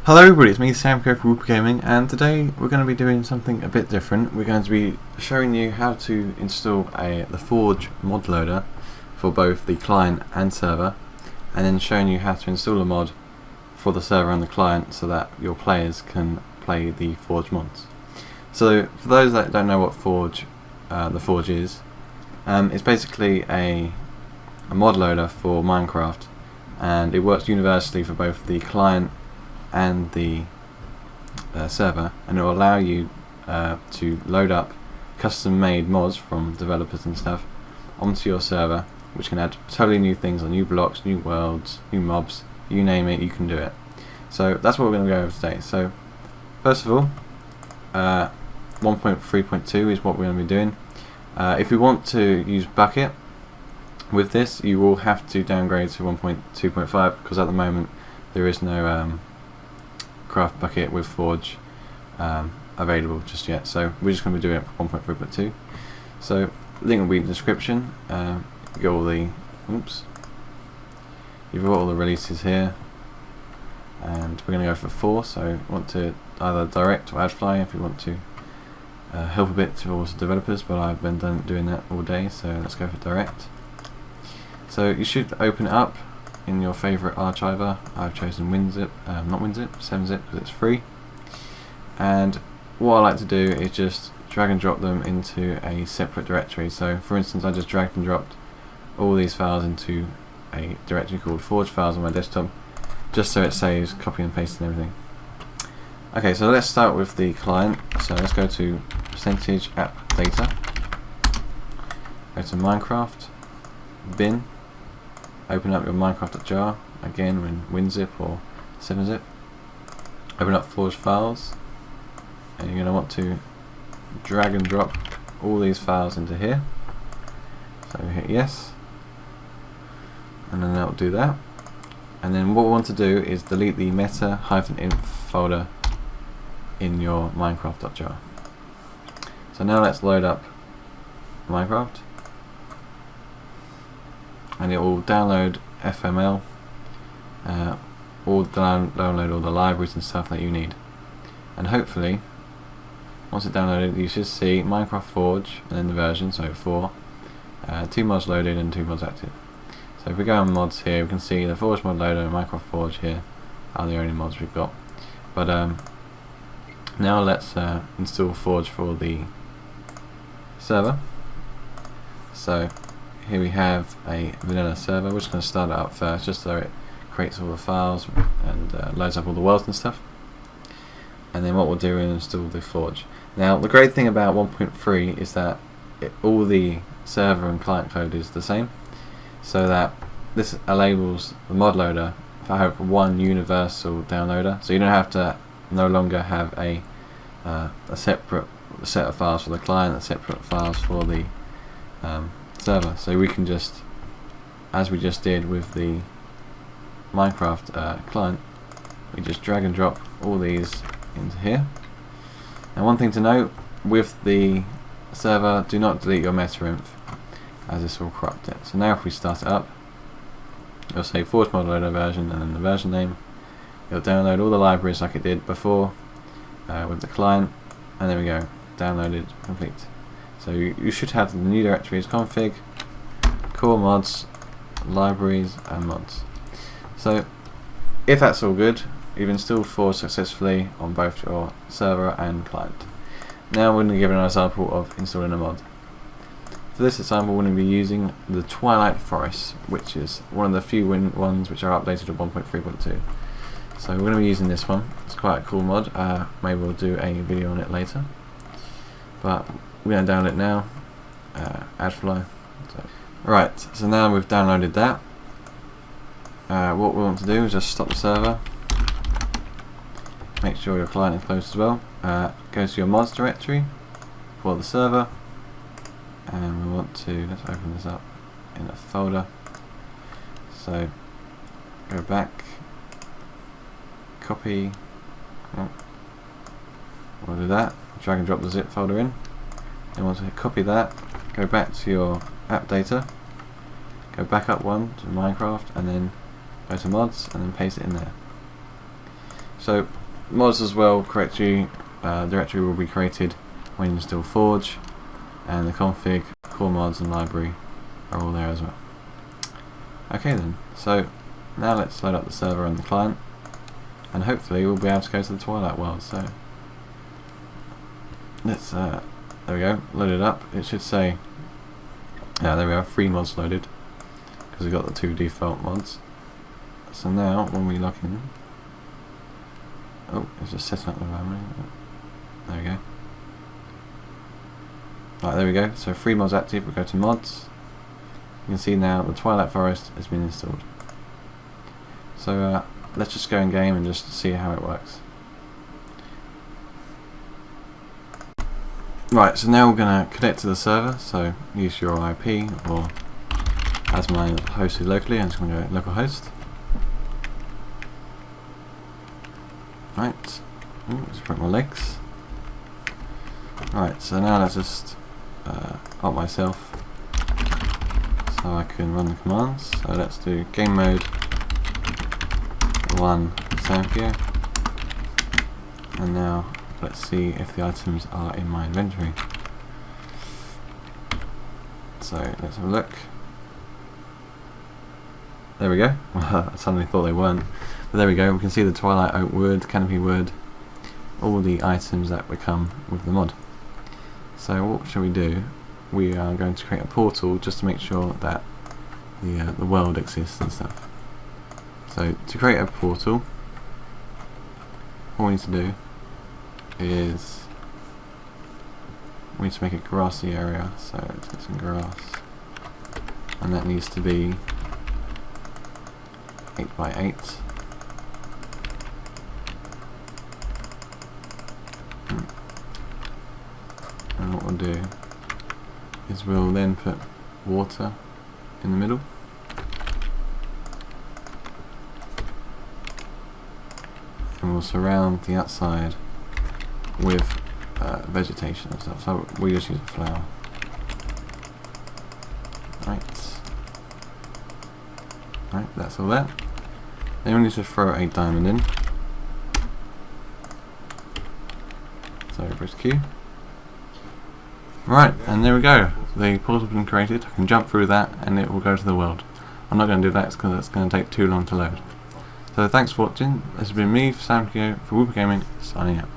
Hello everybody, it's me Sam here for WoopaGaming, and today we're going to be doing something a bit different. We're going to be showing you how to install the Forge mod loader for both the client and server, and then showing you how to install a mod for the server and the client so that your players can play the Forge mods. So for those that don't know what the Forge is, it's basically a mod loader for Minecraft, and it works universally for both the client and the server, and it will allow you to load up custom made mods from developers and stuff onto your server, which can add totally new things, like new blocks, new worlds, new mobs, you name it, you can do it. So that's what we're going to go over today. So first of all, 1.3.2 is what we're going to be doing. If we want to use Bucket with this, you will have to downgrade to 1.2.5 because at the moment there is no craft bucket with Forge available just yet, so we're just going to be doing it for 1.3.2. so link will be in the description. You've got all the releases here, and we're going to go for 4, so you want to either direct or adfly if you want to help a bit towards the developers, but I've been doing that all day, so let's go for direct. So you should open it up in your favourite archiver. I've chosen WinZip, not WinZip, 7-zip because it's free. And what I like to do is just drag and drop them into a separate directory. So for instance, I just dragged and dropped all these files into a directory called Forge Files on my desktop, just so it saves copy and paste and everything. Okay, so let's start with the client. So let's go to %app-data, go to Minecraft, bin, open up your Minecraft.jar, again in WinZip or 7-zip, open up Forge Files, and you're going to want to drag and drop all these files into here. So hit yes, and then that will do that. And then what we want to do is delete the meta-inf folder in your Minecraft.jar. So now let's load up Minecraft, and it will download FML, or download all the libraries and stuff that you need. And hopefully, once it's downloaded, you should see Minecraft Forge and then the version, so 4, 2 mods loaded and 2 mods active. So if we go on mods here, we can see the Forge mod loader and Minecraft Forge here are the only mods we've got. But now let's install Forge for the server. So here we have a vanilla server. We're just going to start it up first, just so it creates all the files and loads up all the worlds and stuff. And then what we'll do is install the Forge. Now the great thing about 1.3 is that all the server and client code is the same, so that this enables the mod loader to have one universal downloader, so you don't have to no longer have a separate set of files for the client, a separate files for the server. So we can just, as we just did with the Minecraft client, we just drag and drop all these into here. And one thing to note with the server, do not delete your meta-inf, as this will corrupt it. So now if we start it up, it'll say Forge mod loader version and then the version name. It'll download all the libraries like it did before with the client, and there we go, downloaded, complete. So you should have the new directories config, core mods, libraries and mods. So if that's all good, you've installed Forge successfully on both your server and client. Now we're going to give an example of installing a mod. For this example, we're going to be using the Twilight Forest, which is one of the few ones which are updated to 1.3.2. So we're going to be using this one. It's quite a cool mod. Maybe we'll do a video on it later. But we're going to download it now. Adfly. Right, so now we've downloaded that. What we want to do is just stop the server. Make sure your client is closed as well. Go to your mods directory for the server, and we want to, let's open this up in a folder. So go back, copy, we'll do that, drag and drop the zip folder in. Then once we copy that, go back to your app data, go back up one to Minecraft, and then go to mods and then paste it in there. So mods as well, directory will be created when you install Forge, and the config, core mods and library are all there as well. Okay then, so now let's load up the server and the client, and hopefully we'll be able to go to the Twilight world. So let's there we go, load it up. It should say, yeah, there we are, 3 mods loaded, because we've got the 2 default mods. So now when we log in, oh, it's just setting up the RAM. There we go. Right, there we go. So 3 mods active. We go to mods. You can see now the Twilight Forest has been installed. So let's just go in game and just see how it works. Right, so now we're going to connect to the server. So use your IP, or as mine hosted locally, I'm just going to go localhost. Right, ooh, just break my legs. Right, so now let's just up myself so I can run the commands. So let's do game mode 1 Samkio, and now let's see if the items are in my inventory. So let's have a look. There we go. I suddenly thought they weren't, but there we go. We can see the Twilight Oak wood, canopy wood, all the items that would come with the mod. So what shall we do? We are going to create a portal just to make sure that the world exists and stuff. So to create a portal, all we need to do is we need to make a grassy area. So let's get some grass, and that needs to be 8 by 8. And what we'll do is we'll then put water in the middle, and we'll surround the outside with vegetation and stuff. So we just use a flower. Right, that's all that. Then we need to throw a diamond in. So press Q. Right, and there we go. The portal has been created. I can jump through that and it will go to the world. I'm not going to do that because it's going to take too long to load. So thanks for watching. This has been me, Samkio, for WoopaGaming, signing out.